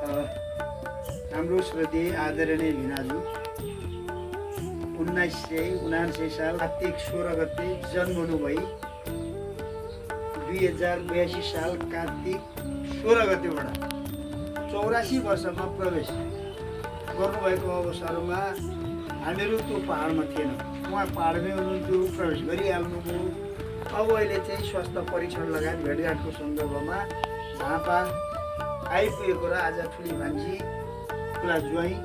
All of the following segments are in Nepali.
हाम्रो श्रद्धेय आदरणीय भिनाजु 1979 साल कार्तिक 16 गते जन्मनु भई 2082 साल कार्तिक 16 गतेबाट 84 वर्षमा प्रवेश गर्नुभएको अवसरमा हामीहरू त्यो पहाडमा थिएनौँ। उहाँ पहाडमै हुनुहुन्थ्यो, प्रवेश गरिहाल्नुभयो। अब अहिले चाहिँ स्वास्थ्य परीक्षण लगायत भेटघाटको सन्दर्भमा झापा आइपुगेको र आज ठुली भान्जी ठुला ज्वाइँ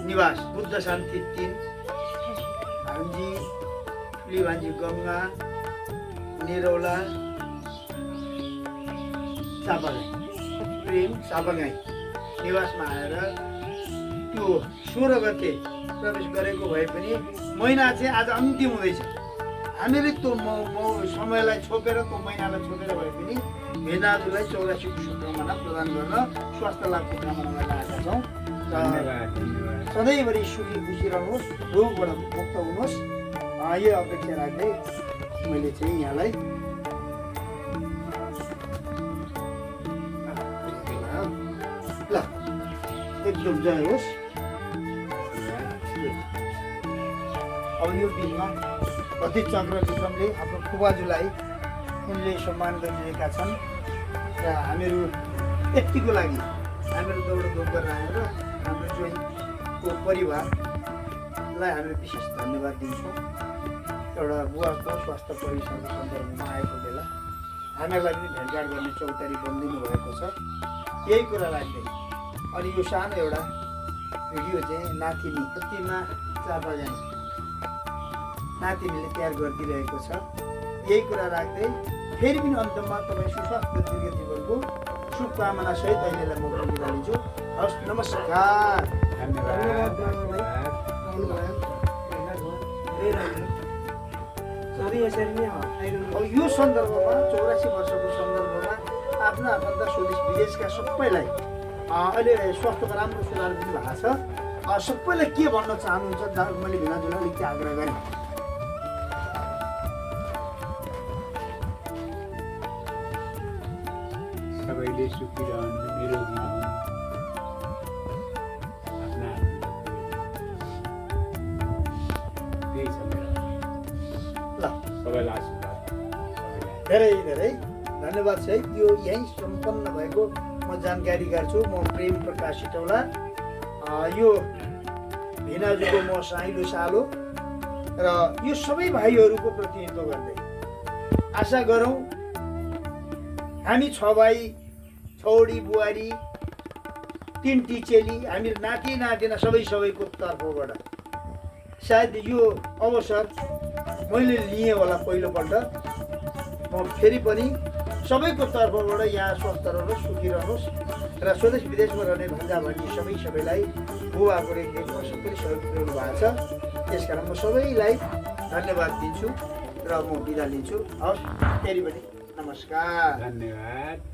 निवास बुद्ध शान्ति 3 भान्जी ठुली भान्जी गङ्गा निरौला चापागाई प्रेम चापागाई निवासमा आएर त्यो 16 गते प्रवेश गरेको भए पनि महिना चाहिँ आज अन्तिम हुँदैछ। हामीले त्यो समयलाई छोपेर त्यो महिनालाई छोपेर भए पनि भेनाजुलाई 84 को शुभकामना प्रदान गर्न स्वास्थ्य लाभको कामनालाई आएका छौँ। सधैँभरि सुखी खुसी रहनुहोस्, रोगबाट मुक्त हुनुहोस्, यो अपेक्षा राख्दै मैले चाहिँ यहाँलाई ल एकदम जय होस्। अब यो दिनमा अति चक्र विक्रमले आफ्नो फुबाजुलाई उनले सम्मान गरिरहेका छन् र हामीहरू यतिको लागि हामीहरू दौडधोप गरेर आएर हाम्रो ज्वाइँको परिवारलाई हामीले विशेष धन्यवाद दिन्छौँ। एउटा बुवाको स्वास्थ्य परीक्षणको सन्दर्भमा आएको बेला हामीहरूलाई पनि भेटघाट गर्ने चौतारी बनिदिनु भएको छ। यही कुरा राख्दै अनि यो सानो एउटा भिडियो चाहिँ नातिनी प्रतिमा चापागाई नातिनीले तयार गरिदिरहेको छ। यही कुरा राख्दै फेरि पनि अन्तमा तपाईँ सुस्वास्थ्य दीर्घ जीवनको शुभकामना सहित अहिलेलाई म बिदा लिन्छु। हस्, नमस्कार। अब यो सन्दर्भमा 84 वर्षको सन्दर्भमा आफ्ना आफन्त स्वदेश विदेशका सबैलाई अहिले स्वास्थ्यको राम्रो सुधार पनि भएको छ। सबैलाई के भन्न चाहनुहुन्छ मैले भिनाजुलाई अलिकति आग्रह गरेँ। सबैले सुखी रहनु, निरोगी रहनु, आफ्ना त्यही छ मेरो। ल सबैलाई आशीर्वाद, धेरै धेरै धन्यवाद सहित यो यहीँ सम्पन्न भएको म जानकारी गर्छु। म प्रेम प्रकाश सिटौला, यो भिनाजुको म साइलो सालो र यो सबै भाइहरूको प्रतिनिधित्व गर्दै आशा गरौँ हामी 6 भाइ छोरी बुहारी 3 टिचेली हामी नाति नातिना सबैको तर्फबाट सायद यो अवसर मैले लिएँ होला पहिलोपल्ट। म फेरि पनि सबैको तर्फबाट यहाँ स्वस्थ रहनुहोस्, सुखी रहनुहोस् र स्वदेश विदेशमा रहने भान्जा भान्जी सबैलाई बुबाको रेखदेखमा सबै सहयोग पुर्याउनु भएको छ। त्यसकारण म सबैलाई धन्यवाद दिन्छु र म बिदा लिन्छु। हस्, फेरि पनि नमस्कार, धन्यवाद।